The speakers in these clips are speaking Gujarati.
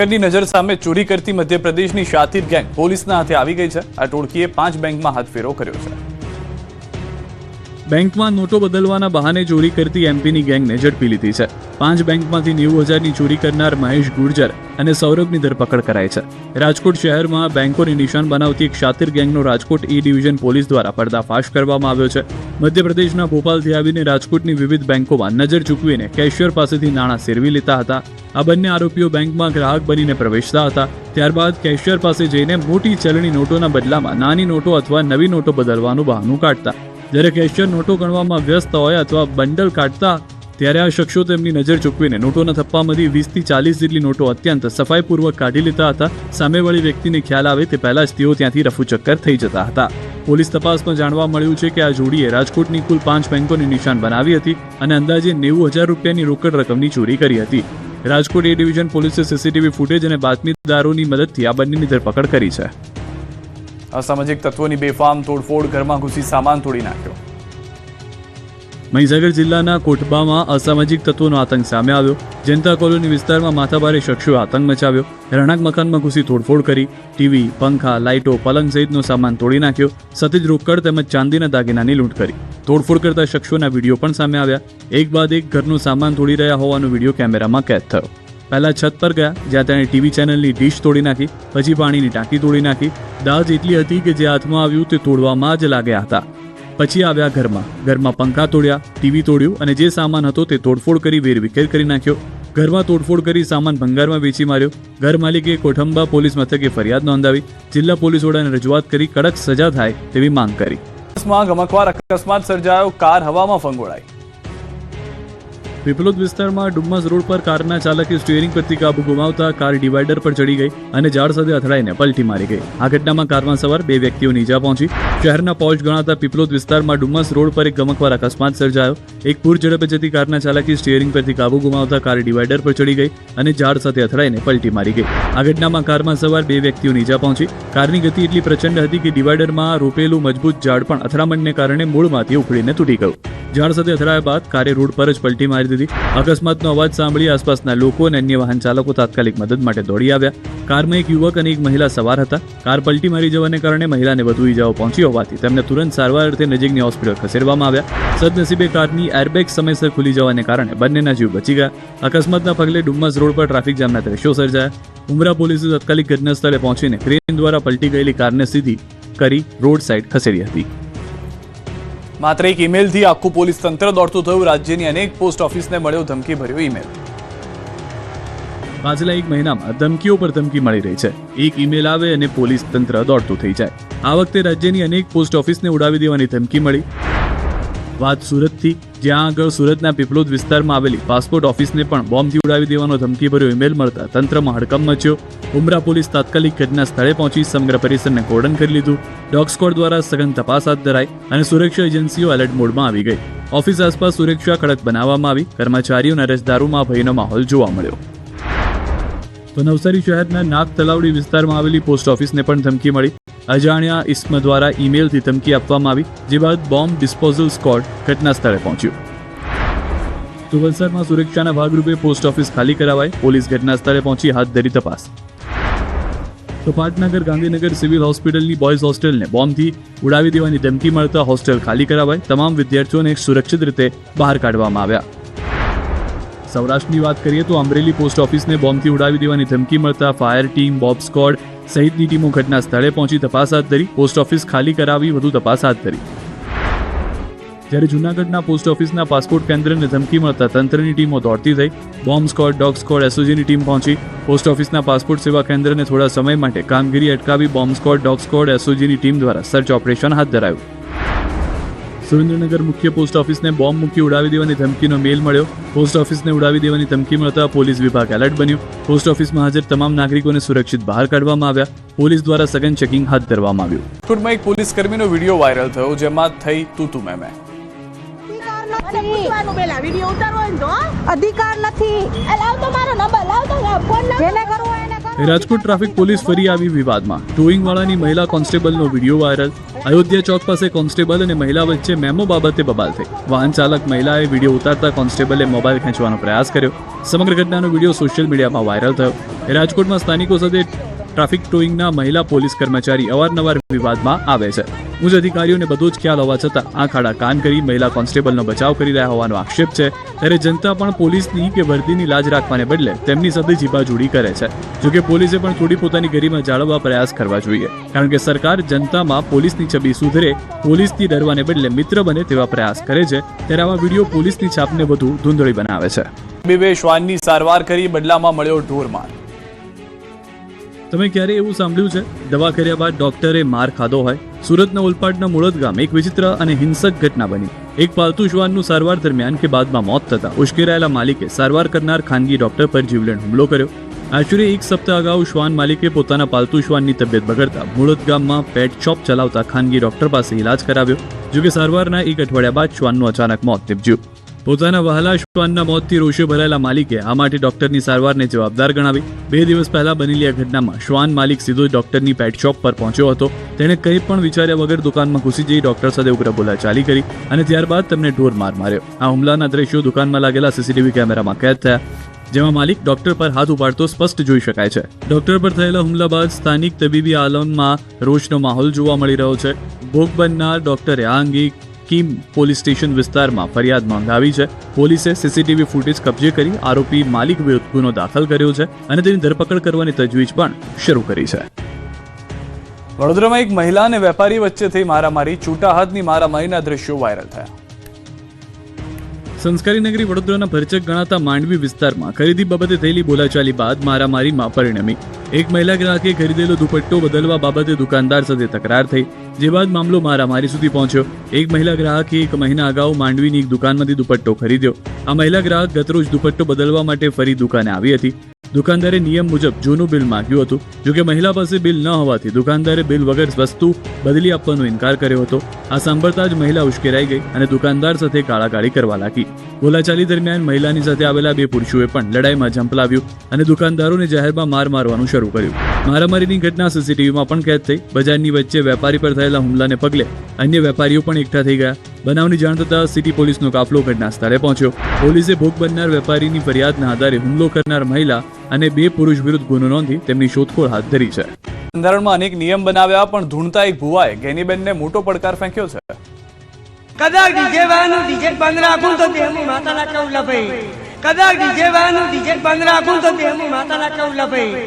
ની નજર સામે ચોરી કરતી મધ્યપ્રદેશની શાતિર ગેંગ પોલીસના હાથે આવી ગઈ છે। આ ટોળકીએ 5 બેંકમાં હાથફેરો કર્યો છે। બેંકમાં નોટો બદલવાના બહાને ચોરી કરતી એમપીની ગેંગને ઝડપી લીધી છે। 5 બેંકમાંથી 90,000ની ચોરી કરનાર મહેશ ગુર્જર અને સૌરભની ધરપકડ કરાઈ છે। રાજકોટ શહેરમાં બેંકોને નિશાન બનાવતી એક શાતિર ગેંગનો રાજકોટ એ ડિવિઝન પોલીસ દ્વારા પર્દાફાશ કરવામાં આવ્યો છે। મધ્યપ્રદેશના ભોપાલથી આવીને રાજકોટની વિવિધ બેંકોમાં નજર ચૂકવીને કેશિયર પાસેથી નાણાં સેરવી લેતા હતા। આ બંને આરોપીઓ બેંકમાં ગ્રાહક બનીને પ્રવેશતા હતા। ત્યારબાદ કેશિયર પાસે જઈને મોટી ચલણી નોટોના બદલામાં નાની નોટો અથવા નવી નોટો બદલવાનું બહાનું કાઢતા। જ્યારે કેશિયર નોટો ગણવામાં વ્યસ્ત હોય અથવા બંડલ કાઢતા ત્યારે આ શખ્સો તેમની નજર ચૂકવીને નોટોના થપ્પામાંથી 20 થી 40 જેટલી નોટો અત્યંત સફાઈપૂર્વક કાઢી લેતા હતા। સામેવાળી વ્યક્તિને ખ્યાલ આવે તે પહેલા જ તેઓ ત્યાંથી રફુચક્કર થઈ જતા હતા। પોલીસ તપાસમાં જાણવા મળ્યું છે કે આ જોડીએ રાજકોટની કુલ 5 બેંકોને નિશાન બનાવી હતી અને અંદાજે 90,000 રૂપિયાની રોકડ રકમની ચોરી કરી હતી। રાજકોટ એ ડિવિઝન પોલીસે સીસીટીવી ફૂટેજ અને બાતમીદારોની મદદથી આ બંનેની ધરપકડ કરી છે। અસામાજિક તત્વોની બેફામ તોડફોડ, ઘરમાં ઘૂસી સામાન તોડી નાખ્યો। મહીસાગર જિલ્લાના કોટબામાં અસામાજિક તત્વોનો આતંક સામે આવ્યો। જનતા કોલોની વિસ્તારમાં માથાભારે શખ્સોએ આતંક મચાવ્યો। રહેણાંક મકાનમાં ઘૂસી તોડફોડ કરી ટીવી, પંખા, લાઇટો, પલંગ સહિતનો સામાન તોડી નાખ્યો। સતત રોકડ તેમજ ચાંદીના દાગીનાની લૂંટ કરી। તોડફોડ કરતા શખ્સોના વિડીયો પણ સામે આવ્યા। એક બાદ એક ઘરનું સામાન તોડી રહ્યા હોવાનો વિડીયો કેમેરામાં કેદ થયો। પહેલા છત પર ગયા, જ્યાં તેણે ટીવી ચેનલની ડીશ તોડી નાખી। પછી પાણીની ટાંકી તોડી નાખી। દાજ એટલી હતી કે જે હાથમાં આવ્યું તે તોડવામાં જ લાગ્યા હતા। પછી આવ્યા ઘરમાં પંખા તોડ્યા, ટીવી તોડ્યું અને જે સામાન હતો તે તોડફોડ કરી વેરવિખેર કરી નાખ્યો। ઘરમાં તોડફોડ કરી સામાન ભંગારમાં વેચી માર્યો। ઘર માલિકે કોઠંબા પોલીસ મથકે ફરિયાદ નોંધાવી। જિલ્લા પોલીસ વડાને રજૂઆત કરી કડક સજા થાય તેવી માંગ કરી। ગમખ્વાર અકસ્માત સર્જાયો, કાર હવામાં ફંગોળાઈ। પીપલોદ વિસ્તારમાં ડુમ્મસ રોડ પર કારના ચાલકે સ્ટીયરિંગ પરથી કાબુ ગુમાવતા કાર ડિવાઈડર પર ચડી ગઈ અને ઝાડ સાથે અથડાઈને પલટી મારી ગઈ। આ ઘટનામાં કારમાં સવાર 2 વ્યક્તિઓને ઈજા પહોંચી। શહેરના પોશ ગણાતા પીપલોદ વિસ્તારમાં ડુમ્મસ રોડ પર એક ગમખ્વાર અકસ્માત સર્જાયો। એક પૂર ઝડપે જતી કારના ચાલકે સ્ટીયરિંગ પરથી કાબુ ગુમાવતા કાર ડિવાઈડર પર ચડી ગઈ અને ઝાડ સાથે અથડાઈને પલટી મારી ગઈ। આ ઘટનામાં કારમાં સવાર 2 વ્યક્તિઓને ઈજા પહોંચી। કારની ગતિ એટલી પ્રચંડ હતી કે ડિવાઈડરમાં રોપેલું મજબૂત ઝાડ પણ અથડામણને કારણે મૂળમાંથી ઉખડીને તૂટી ગયું। ઝાડ સાથે અથડાયા બાદ કારે રોડ પર જ પલટી મારી દીધી। અકસ્માતનો અવાજ સાંભળી આસપાસના લોકો અને અન્ય વાહન ચાલકો તાત્કાલિક મદદ માટે દોડી આવ્યા। કારમાં એક યુવક અને એક મહિલા સવાર હતા। કાર પલટી મારી જવાને કારણે મહિલાને વધુ ઈજાઓ પહોંચી હોવાથી તેમને તુરંત સારવાર અર્થે નજીકની હોસ્પિટલ ખસેડવામાં આવ્યા। સદનસીબે કારની એરબેગ સમયસર ખુલી જવાને કારણે બંનેના જીવ બચી ગયા। અકસ્માતના પગલે ડુમ્મસ રોડ પર ટ્રાફિક જામના દ્રશ્યો સર્જાયા। ઉમરા પોલીસે તાત્કાલિક ઘટના સ્થળે પહોંચીને ક્રેન દ્વારા પલટી ગયેલી કારને સીધી કરી રોડ સાઈડ ખસેડી હતી। માત્ર એક ઈમેલથી આખું પોલીસ તંત્ર દોડતું થયું। રાજ્યની અનેક પોસ્ટ ઓફિસને મળ્યો ધમકીભર્યો ઈમેલ। પાછલા 1 મહિનામાં ધમકીઓ પર ધમકી મળી રહી છે। એક ઈમેલ આવે અને પોલીસ તંત્ર દોડતું થઈ જાય। આ વખતે રાજ્યની અનેક પોસ્ટ ઓફિસને ઉડાવી દેવાની ધમકી મળી। વાત સુરતથી, જ્યાં આગળ સુરતના પીપલોદ વિસ્તારમાં આવેલી પાસપોર્ટ ઓફિસને પણ બોમ્બથી ઉડાવી દેવાનો ધમકીભર્યો ઈમેલ મળતા તંત્રમાં હડકંપ મચ્યો। ઉમરા પોલીસ તાત્કાલિક ઘટના સ્થળે પહોંચી સમગ્ર પરિસરને કોર્ડન કરી લીધું। ડોગ સ્ક્વોડ દ્વારા સઘન તપાસ હાથ ધરાઈ અને સુરક્ષા એજન્સીઓ એલર્ટ મોડમાં આવી ગઈ। ઓફિસ આસપાસ સુરક્ષા કડક બનાવવામાં આવી। કર્મચારીઓ અને અરજદારોમાં ભયનો માહોલ જોવા મળ્યો। તો નવસારી શહેરના નાગ તલાવડી વિસ્તારમાં આવેલી પોસ્ટ ઓફિસને પણ ધમકી મળી। અજાણ્યા ઇસ્મ દ્વારા ઈમેલથી ધમકી આપવામાં આવી, જે બાદ બોમ્બ ડિસ્પોઝલ સ્ક્વોડ ઘટના સ્થળે પહોંચ્યું। તો વલસાડમાં સુરક્ષાના ભાગરૂપે પોસ્ટ ઓફિસ ખાલી કરાવાઈ। પોલીસ ઘટના સ્થળે પહોંચી હાથ ધરી તપાસ। તો પાટનગર ગાંધીનગર સિવિલ હોસ્પિટલની બોયઝ હોસ્ટેલને બોમ્બથી ઉડાવી દેવાની ધમકી મળતા હોસ્ટેલ ખાલી કરાવાઈ। તમામ વિદ્યાર્થીઓને સુરક્ષિત રીતે બહાર કાઢવામાં આવ્યા। સૌરાષ્ટ્રની વાત કરીએ તો અમરેલી પોસ્ટ ઓફિસને બોમ્બથી ઉડાવી દેવાની ધમકી મળતા ફાયર ટીમ, બોબ સ્ક્વોડ સહિતની ટીમો ઘટના સ્થળે પહોંચી તપાસ હાથ ધરી। પોસ્ટ ઓફિસ ખાલી કરાવી વધુ તપાસ હાથ ધરી। જ્યારે જૂનાગઢના પોસ્ટ ઓફિસના પાસપોર્ટ કેન્દ્રને ધમકી મળતા તંત્રની ટીમો દોડતી થઈ। બોમ્બ સ્ક્વોડ, ડોગ સ્ક્વોડ, એસઓજીની ટીમ પહોંચી। પોસ્ટ ઓફિસના પાસપોર્ટ સેવા કેન્દ્રને થોડા સમય માટે કામગીરી અટકાવી બોમ્બ સ્ક્વોડ, ડોગ સ્ક્વોડ, એસઓજીની ટીમ દ્વારા સર્ચ ઓપરેશન હાથ ધરાયું। સુરેન્દ્રનગર મુખ્ય પોસ્ટ ઓફિસને બોમ્બ મૂકી ઉડાવી દેવાની ધમકીનો મેલ મળ્યો। પોસ્ટ ઓફિસને ઉડાવી દેવાની ધમકી મળતા પોલીસ વિભાગ એલર્ટ બન્યું। પોસ્ટ ઓફિસમાં હાજર તમામ નાગરિકોને સુરક્ષિત બહાર કાઢવામાં આવ્યા। પોલીસ દ્વારા સઘન ચેકિંગ હાથ ધરવામાં આવ્યું। રાજકોટમાં એક પોલીસ કર્મીનો વિડીયો વાયરલ થયો, જેમાં થઈ તું મેં। રાજકોટ ટ્રાફિક પોલીસ ફરી આવી વિવાદમાં। ટોઈંગ વાળાની મહિલા કોન્સ્ટેબલનો વિડીયો વાયરલ। અયોધ્યા ચોક પાસે કોન્સ્ટેબલ અને મહિલા વચ્ચે મેમો બાબતે બબાલ થઈ. વાહન ચાલક મહિલાએ વિડીયો ઉતારતા કોન્સ્ટેબલે મોબાઈલ ખેંચવાનો પ્રયાસ કર્યો. સમગ્ર ઘટનાનો વિડીયો સોશિયલ મીડિયામાં વાયરલ થયો. રાજકોટમાં સ્થાનિકો સાથે ટ્રાફિક ટોઈંગના મહિલા પોલીસ કર્મચારી અવારનવાર વિવાદમાં આવે છે. ઉચ્ચ અધિકારીઓને બધું જ ખ્યાલ હોવા છતાં આંખ આડા કાન કરી મહિલા કોન્સ્ટેબલનો બચાવ કરી રહ્યા હોવાનો આક્ષેપ છે. ત્યારે જનતા પણ પોલીસની કે વર્દીની લાજ રાખવાને બદલે તેમની સાથે જીબાજૂડી કરે છે. જોકે પોલીસે પણ થોડી પોતાની ગરિમા જાળવવા પ્રયાસ કરવા જોઈએ, કારણ કે સરકાર જનતામાં પોલીસની છબી સુધરે, પોલીસથી ડરવાને બદલે મિત્ર બને તેવા પ્રયાસ કરે છે. ત્યારે આવા વિડીયો પોલીસની છાપને વધુ ધૂંધળી બનાવે છે. બે શ્વાનની સારવાર કરી બદલામાં મળ્યો ઢોરમાર. તમે ક્યારે એવું સાંભળ્યું છે દવા કર્યા બાદ ડોક્ટરે માર ખાધો હોય? સુરતના ઓલપાડના મુળદ ગામ એક વિચિત્ર અને હિંસક ઘટના બની. એક પાલતુ શ્વાનનું સારવાર દરમિયાન કે બાદમાં મોત થતા ઉશ્કેરાયેલા માલિકે સારવાર કરનાર ખાનગી ડોક્ટર પર જીવલેણ હુમલો કર્યો. આશરે એક સપ્તાહ અગાઉ શ્વાન માલિકે પોતાના પાલતુ શ્વાનની તબિયત બગડતા મુળદ ગામમાં પેટ શોપ ચલાવતા ખાનગી ડોક્ટર પાસે ઇલાજ કરાવ્યો. જોકે સારવારના એક અઠવાડિયા બાદ શ્વાનનું અચાનક મોત નીપજ્યું. પોતાના વહાલા શ્વાનના મોતથી રોષે ભરાયેલા માલિકે આ માટે ડોક્ટરની સારવારને જવાબદાર ગણાવી. 2 દિવસ પહેલા બનેલી આ ઘટનામાં શ્વાન માલિક સીધો જ ડોક્ટરની પેટ શોપ પર પહોંચ્યો હતો. તેણે કંઈ પણ વિચાર્યા વગર દુકાનમાં ઘૂસી જઈ ડોક્ટર સાથે ઉગ્ર બોલાચાલી કરી અને ત્યારબાદ તેમને ઢોર માર માર્યો. આ હુમલાના દ્રશ્યો દુકાનમાં લાગેલા સીસીટીવી કેમેરામાં કેદ થયા, જેમાં માલિક ડોક્ટર પર હાથ ઉપાડતો સ્પષ્ટ જોઈ શકાય છે. ડોક્ટર પર થયેલા હુમલા બાદ સ્થાનિક તબીબી આલમમાં રોષનો માહોલ જોવા મળી રહ્યો છે. ભોગ બનનાર ડોક્ટરે આ અંગે કીમ પોલીસ સ્ટેશન વિસ્તારમાં ફરિયાદ નોંધાવી છે. પોલીસે સીસીટીવી ફૂટેજ કબજે કરી આરોપી માલિક વિરુદ્ધ ગુનો દાખલ કર્યો છે અને તેની ધરપકડ કરવાની તજવીજ પણ શરૂ કરી છે. વડોદરામાં એક મહિલા અને વેપારી વચ્ચે થઈ મારામારી. છૂટા હાથની મારામારીના દ્રશ્યો વાયરલ થયા. સંસ્કારી નગરી વડોદરાના ભરચક ગણાતા માંડવી વિસ્તારમાં ખરીદી બાબતે થયેલી બોલાચાલી બાદ મારામારીમાં પરિણમી. એક મહિલા ગ્રાહકે ખરીદેલો દુપટ્ટો બદલવા બાબતે દુકાનદાર સાથે તકરાર થઈ, જે બાદ મામલો મારામારી સુધી પહોંચ્યો. એક મહિલા ગ્રાહકે 1 મહિના અગાઉ માંડવીની એક દુકાનમાંથી દુપટ્ટો ખરીદ્યો. આ મહિલા ગ્રાહક ગતરોજ દુપટ્ટો બદલવા માટે ફરી દુકાને આવી હતી. દુકાનદારે નિયમ મુજબ જૂનું બિલ માંગ્યું હતું. જોકે મહિલા પાસે બિલ ન હોવાથી દુકાનદારે બિલ વગર વસ્તુ બદલી આપવાનો ઇનકાર કર્યો હતો. આ સાંભળતા જ મહિલા ઉશ્કેરાઈ ગઈ અને દુકાનદાર સાથે ગાળાગાળી કરવા લાગી. બોલાચાલી દરમિયાન મહિલાની સાથે આવેલા 2 પુરુષોએ પણ લડાઈમાં ઝંપલાવ્યું અને દુકાનદારોને જાહેરમાં માર મારવાનું શરૂ કર્યું. મારામારીની ઘટના સીસીટીવીમાં પણ કેદ થઈ. બજારની વચ્ચે વેપારી પર થયેલા હુમલાને પગલે અન્ય વેપારીઓ પણ એકઠા થઈ ગયા. બનાવની જાણ થતાં સિટી પોલીસનો કાફલો ઘટના સ્થળે પહોંચ્યો. પોલીસે ભોગ બનનાર વેપારીની ફરિયાદના આધારે હુમલો કરનાર મહિલા અને 2 પુરુષ વિરુદ્ધ ગુનો નોંધી તેમની શોધખોળ હાથ ધરી છે. બંધારણમાં અનેક નિયમ બનાવ્યા પણ ધૂણતા એક ભુવાએ ગેનીબેનને મોટો પડકાર ફેંક્યો છે. કદાચ ડીજે વાળાનું ડીજે બંધ રાખું તો તેનું માતાના કૌલા ભાઈ. કદાચ ડીજે વાળાનું ડીજે બંધ રાખું તો તેનું માતાના કૌલા ભાઈ.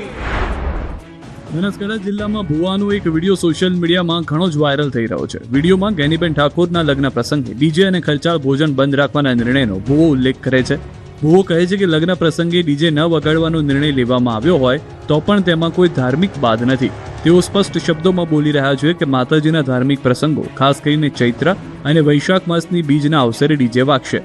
બનાસકાંઠા જિલ્લામાં ભુવાનો એક વિડીયો સોશિયલ મીડિયામાં ઘણો જ વાયરલ થઈ રહ્યો છે. વિડીયોમાં ગેનીબેન ઠાકોરના લગ્ન પ્રસંગે ડીજે અને ખર્ચાળ ભોજન બંધ રાખવાના નિર્ણયનો ભુવો ઉલ્લેખ કરે છે. ભુવો કહે છે કે લગ્ન પ્રસંગે ડીજે ન વગાડવાનો નિર્ણય લેવામાં આવ્યો હોય તો પણ તેમાં કોઈ ધાર્મિક બાદ નથી. તેઓ સ્પષ્ટ શબ્દોમાં બોલી રહ્યા છે કે માતાજીના ધાર્મિક પ્રસંગો, ખાસ કરીને ચૈત્ર અને વૈશાખ માસની બીજના અવસરે ડીજે વાગશે.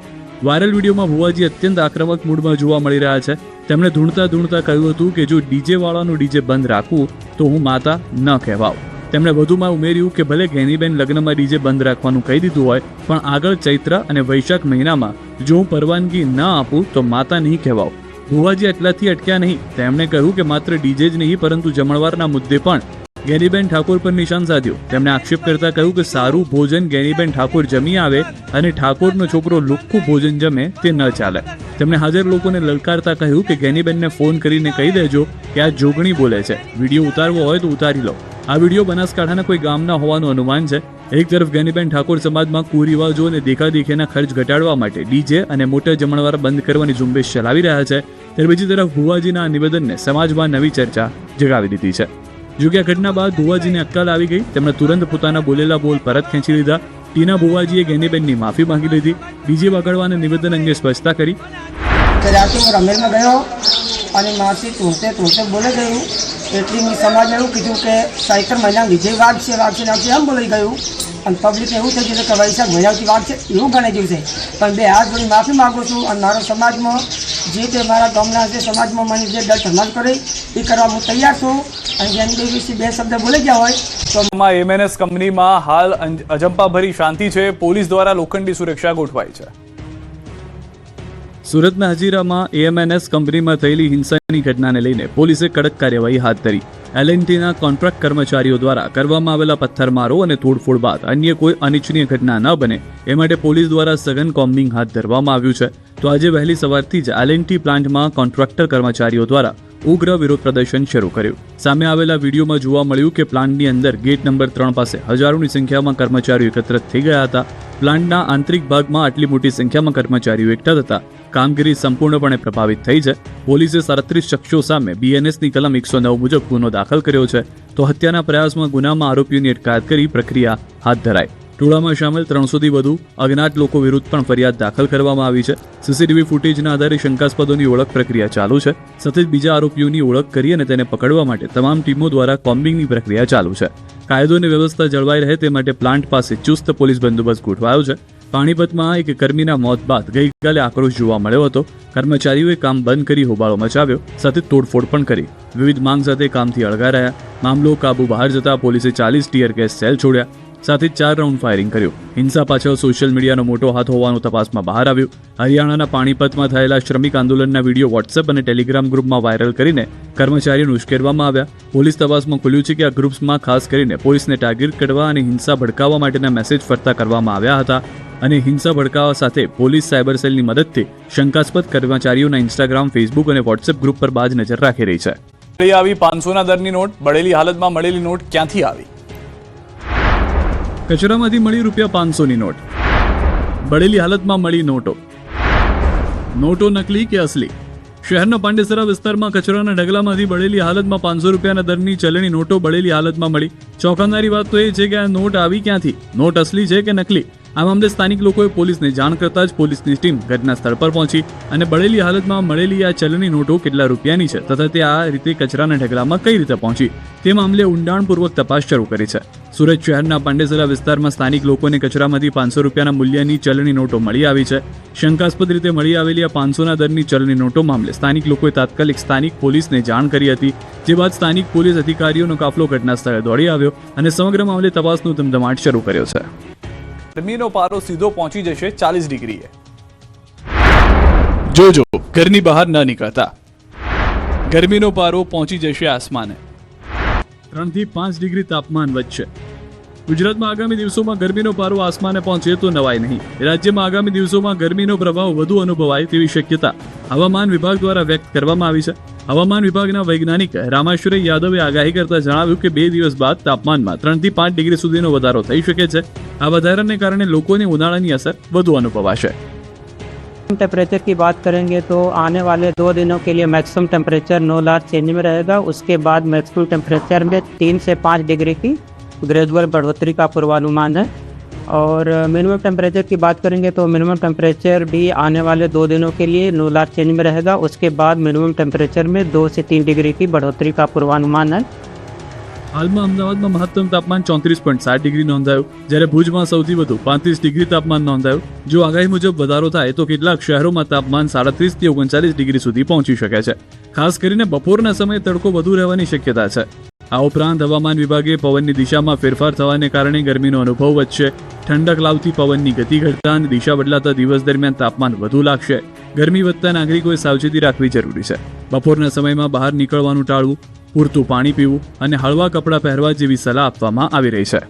વાયરલ વિડીયોમાં ભુવાજી અત્યંત આક્રમક મૂડમાં જોવા મળી રહ્યા છે. તેમણે ધૂણતા કહ્યું હતું કે જો ડીજે વાળાનું ડીજે બંધ રાખવું તો હું માતા ન કહેવાઉં. તેમણે વધુમાં ઉમેર્યું કે ભલે ગેનીબેન લગ્નમાં ડીજે બંધ રાખવાનું કહી દીધું હોય, પણ આગળ ચૈત્ર અને વૈશાખ મહિનામાં જો હું પરવાનગી ન આપું તો માતા નહીં કહેવાઉં. ભુવાજી એટલાથી અટક્યા નહીં. તેમણે કહ્યું કે માત્ર ડીજે જ નહીં પરંતુ જમણવારના મુદ્દે પણ ગેનીબેન ઠાકોર પર નિશાન સાધ્યું. તેમણે આક્ષેપ કરતા કહ્યું કે સારું ભોજન ગેનીબેન ઠાકોર જમી આવે અને ઠાકોરનો છોકરો લુખ્ખું ભોજન જમે તે ન ચાલે. તેમણે હાજર લોકોને લલકારતા કહ્યું કે ગેનીબેનને ફોન કરીને કહી દેજો કે આ જોગણી બોલે છે. વિડીયો ઉતારવો હોય તો ઉતારી લો. આ વિડીયો બનાસકાંઠાના કોઈ ગામના હોવાનું અનુમાન છે. એક તરફ ગેનીબેન ઠાકોર સમાજમાં કુરિવાજો અને દેખાદેખીના ખર્ચ ઘટાડવા માટે ડીજે અને મોટા જમણવાર બંધ કરવાની ઝુંબેશ ચલાવી રહ્યા છે, ત્યારે બીજી તરફ ભુવાજીના આ નિવેદનને સમાજમાં નવી ચર્ચા જગાવી દીધી છે. જોકે આ ઘટના બાદ ભુવાજીને અક્કલ આવી ગઈ. તેમણે તુરંત પોતાના બોલેલા બોલ પરત ખેંચી લીધા. ટીના ભુવાજીએ ગેનીબેનની માફી માંગી લીધી. ડીજે વગાડવાના નિવેદન અંગે સ્પષ્ટતા કરી. રાતે હું રમેલમાં ગયો અને માસી તોડતે બોલે ગયું. એટલી મેં સમાજને એવું કીધું કે ચૈત્ર મહિના ડીજે વાગશે એમ બોલાઈ ગયું. અને પબ્લિકને એવું થઈ ગયું કે વૈશાખ મહિનાથી વાગશે એવું ગણાઈ ગયું છે. પણ 2 હાથ જોડી માફી માગું છું અને મારા સમાજમાં જે તે મારા ગામના જે સમાજમાં મને જે દર ધર્માન કરે એ કરવા હું તૈયાર છું. અને જેની વિશે 2 શબ્દ બોલી ગયા હોય તો એમએનએસ કંપનીમાં હાલ અજંપાભરી શાંતિ છે. પોલીસ દ્વારા લોખંડી સુરક્ષા ગોઠવાઈ છે. સુરતના હજીરામાં એએમએનએસ કંપનીમાં થયેલી હિંસાની ઘટનાને લઈને પોલીસે કડક કાર્યવાહી હાથ ધરી. એલએનટીના કોન્ટ્રાક્ટ કર્મચારીઓ દ્વારા કરવામાં આવેલા પથ્થરમારો અને તોડફોડ બાદ અન્ય કોઈ અનિચ્છનીય ઘટના ન બને એ માટે પોલીસ દ્વારા સઘન કોમ્બિંગ હાથ ધરવામાં આવ્યું છે. તો આજે વહેલી સવારથી જ એલએનટી પ્લાન્ટમાં કોન્ટ્રાક્ટર કર્મચારીઓ દ્વારા ઉગ્ર વિરોધ પ્રદર્શન શરૂ કર્યું. સામે આવેલા વિડીયોમાં જોવા મળ્યું કે પ્લાન્ટની અંદર ગેટ નંબર 3 પાસે હજારોની સંખ્યામાં કર્મચારીઓ એકત્રિત થઈ ગયા હતા. પ્લાન્ટના આંતરિક ભાગમાં આટલી મોટી સંખ્યામાં કર્મચારીઓ એકઠા થતા કામગીરી સંપૂર્ણપણે પ્રભાવિત થઈ છે. પોલીસે 37 શખ્સો સામે બીએનએસની કલમ 109 મુજબ ગુનો દાખલ કર્યો છે. તો હત્યાના પ્રયાસમાં ગુનામાં આરોપીઓની અટકાયત કરી પ્રક્રિયા હાથ ધરાઈ. ટોળામાં સામેલ 300થી વધુ અજ્ઞાત લોકો વિરુદ્ધ પણ ફરિયાદ દાખલ કરવામાં આવી છે. સીસીટીવી ફૂટેજના આધારે શંકાસ્પદોની ઓળખ પ્રક્રિયા ચાલુ છે. સાથે જ બીજા આરોપીઓની ઓળખ કરી અને તેને પકડવા માટે તમામ ટીમો દ્વારા કોમ્બિંગની પ્રક્રિયા ચાલુ છે. કાયદો અને વ્યવસ્થા જળવાઈ રહે તે માટે પ્લાન્ટ પાસે ચુસ્ત પોલીસ બંદોબસ્ત ગોઠવાયો છે. પાણીપતમાં એક કર્મીના મોત બાદ ગઈકાલે આક્રોશ જોવા મળ્યો હતો. કર્મચારીઓએ કામ બંધ કરી હોબાળો મચાવ્યો, સાથે તોડફોડ પણ કરી. વિવિધ માંગ સાથે કામથી અળગા રહ્યા. મામલો કાબુ બહાર જતા પોલીસે 40 ટીયર ગેસ સેલ છોડ્યા, સાથે 4 રાઉન્ડ ફાયરિંગ કર્યું. હિંસા પાછળ સોશિયલ મીડિયાનો મોટો હાથ હોવાનું તપાસમાં બહાર આવ્યું. હરિયાણાના પાણીપતમાં થયેલા શ્રમિક આંદોલનના વિડીયો વોટ્સએપ અને ટેલિગ્રામ ગ્રુપમાં વાયરલ કરીને કર્મચારીઓને ઉશ્કેરવામાં આવ્યા. પોલીસ તપાસમાં ખુલ્યું છે કે આ ગ્રુપ્સમાં ખાસ કરીને પોલીસને ટાર્ગેટ કરવા અને હિંસા ભડકાવવા માટેના મેસેજ ફરતા કરવામાં આવ્યા હતા. અને હિંસા ભડકાવા સાથે પોલીસ સાયબર સેલની મદદથી શંકાસ્પદ કર્મચારીઓના ઇન્સ્ટાગ્રામ, ફેસબુક અને વોટ્સએપ ગ્રુપ પર બાજ નજર રાખી રહી છે. આવી 500ના દરની નોટ બળેલી હાલતમાં મળેલી નોટ ક્યાંથી આવી? કચરામાંથી મળી ₹500ની નોટ. બળેલી હાલતમાં મળી નોટો. નોટો નકલી કે અસલી? શહેરના પાંડેસરા વિસ્તારમાં કચરાના ઢગલામાંથી બળેલી હાલતમાં ₹500ના દરની ચલણી નોટો બળેલી હાલતમાં મળી. ચોંકાવનારી વાત તો એ છે કે આ નોટ આવી ક્યાંથી? નોટ અસલી છે કે નકલી? આ મામલે સ્થાનિક લોકોએ પોલીસને જાણ કરતા જ પોલીસની ટીમ ઘટના સ્થળ પર પહોંચી અને બળેલી હાલતમાં મળેલી આ ચલણી નોટો કેટલા રૂપિયાની છે તથા તે આ રીતે કચરાના ઢગલામાં કઈ રીતે પહોંચી તે મામલે ઊંડાણપૂર્વક તપાસ શરૂ કરી છે. સુરત શહેરના પાંડેસરા વિસ્તારમાં સ્થાનિક લોકોને કચરામાંથી ₹500 મૂલ્યની ચલણી નોટો મળી આવી છે. શંકાસ્પદ રીતે મળી આવેલી આ 500ના દરની ચલણી નોટો મામલે સ્થાનિક લોકોએ તાત્કાલિક સ્થાનિક પોલીસને જાણ કરી હતી. જે બાદ સ્થાનિક પોલીસ અધિકારીઓનો કાફલો ઘટના સ્થળે દોડી આવ્યો અને સમગ્ર મામલે તપાસનો ધમધમાટ શરૂ કર્યો છે. ગરમીનો પારો સીધો પહોંચી જશે 40 ડિગ્રીએ. જોજો, ઘરની બહાર ન નીકળતા. ગરમીનો પારો પહોંચી જશે આસમાને. 3 થી 5 ડિગ્રી તાપમાન વધશે. ગુજરાતમાં આગામી દિવસોમાં ગરમીનો પારો આસમાને પહોંચે તો નવાય નહીં. રાજ્યમાં આગામી દિવસોમાં ગરમીનો પ્રભાવ વધુ અનુભવાય તેવી શક્યતા હવામાન વિભાગ દ્વારા વ્યક્ત કરવામાં આવી છે. હવામાન વિભાગના વૈજ્ઞાનિક રામાશ્વરી યાદવે આગાહી કરતા જણાવ્યું કે 2 દિવસ બાદ તાપમાનમાં 3 થી 5 ડિગ્રી સુધીનો વધારો થઈ શકે છે. આ વધારાને કારણે લોકોને ઉનાળાની અસર વધુ અનુભવાશે. टेम्परेचर की बात करेंगे तो आने वाले 2 दिनों के लिए maximum temperature no large change में रहेगा. उसके बाद मैक्सिमम टेम्परेचर में 3 से 5 डिग्री की ग्रेजुअल बढ़ोतरी का पूर्वानुमान है. और मिनिमम टेम्परेचर की बात करेंगे तो मिनिमम टेम्परेचर भी आने वाले 2 दिनों के लिए नो लार्ज चेंज में रहेगा. उसके बाद मिनिमम टेम्परेचर में 2 से 3 डिग्री की बढ़ोतरी का पूर्वानुमान है. હાલમાં અમદાવાદમાં મહત્તમ તાપમાન 34.7 ડિગ્રી નોંધાયું, જ્યારે ભુજમાં સૌથી વધુ 35 ડિગ્રી તાપમાન નોંધાયું. જો આગાહી મુજબ વધારો થાય તો કેટલાક શહેરોમાં તાપમાન 37 થી 39 ડિગ્રી સુધી પહોંચી શકે છે. ખાસ કરીને બપોરના સમયે તડકો વધુ રહેવાની શક્યતા છે. આ ઉપરાંત હવામાન વિભાગે પવનની દિશામાં ફેરફાર થવાને કારણે ગરમીનો અનુભવ વધશે. ઠંડક લાવતી પવનની ગતિ ઘટતા અને દિશા બદલાતા દિવસ દરમિયાન તાપમાન વધુ લાગશે. ગરમી વધતા નાગરિકોએ સાવચેતી રાખવી જરૂરી છે. બપોરના સમયમાં બહાર નીકળવાનું ટાળવું, પૂરતું પાણી પીવું અને હળવા કપડાં પહેરવા જેવી સલાહ આપવામાં આવી રહી છે.